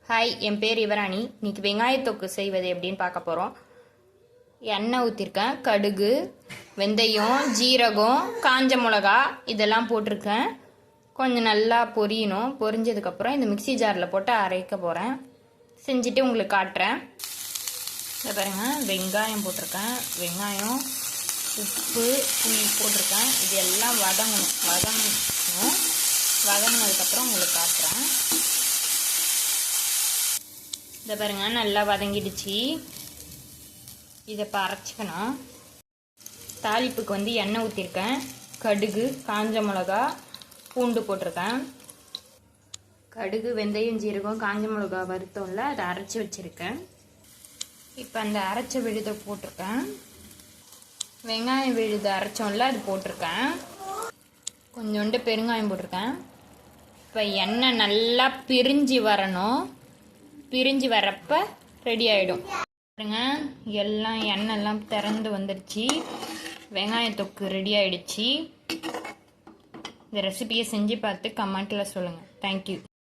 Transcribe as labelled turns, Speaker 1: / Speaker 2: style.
Speaker 1: Hi, என் பேர் யுவராணி. இன்னைக்கு வெங்காயத்தொக்கு செய்வது எப்படின்னு பார்க்க போகிறோம். எண்ணெய் ஊற்றிருக்கேன், கடுகு, வெந்தயம், ஜீரகம், காஞ்ச மிளகா இதெல்லாம் போட்டிருக்கேன். கொஞ்சம் நல்லா பொரியணும். பொரிஞ்சதுக்கப்புறம் இந்த மிக்சி ஜாரில் போட்டு அரைக்க போகிறேன். செஞ்சுட்டு உங்களுக்கு காட்டுறேன். இதை பாருங்க, வெங்காயம் போட்டிருக்கேன். வெங்காயம், உப்பு, புளி போட்டிருக்கேன். இது எல்லாம் வதங்கினதுக்கப்புறம் உங்களுக்கு காட்டுறேன். இதை பாருங்க, நல்லா வதங்கிடுச்சு. இதை இப்போ அரைச்சிக்கணும். தாளிப்புக்கு எண்ணெய் ஊற்றிருக்கேன். கடுகு, காஞ்ச மிளகா, பூண்டு போட்டிருக்கேன். கடுகு, வெந்தயம், ஜீரகம், காஞ்ச மிளகா வறுத்தோம்ல, அதை அரைச்சி வச்சுருக்கேன். இப்போ அந்த அரைச்ச விழுதை போட்டிருக்கேன். வெங்காயம் விழுது அரைச்சோம்ல, அது போட்டிருக்கேன். கொஞ்சோண்டு பெருங்காயம் போட்டிருக்கேன். இப்போ எண்ணெய் நல்லா பிரிஞ்சு வரணும். பிரிஞ்சு வரப்ப ரெடி ஆகிடும். பாருங்க, எல்லாம் எண்ணெய்லாம் திறந்து வந்துடுச்சு. வெங்காயத்தொக்கு ரெடி ஆகிடுச்சு. இந்த ரெசிபியை செஞ்சு பார்த்து கமெண்ட்டில் சொல்லுங்கள். தேங்க்யூ.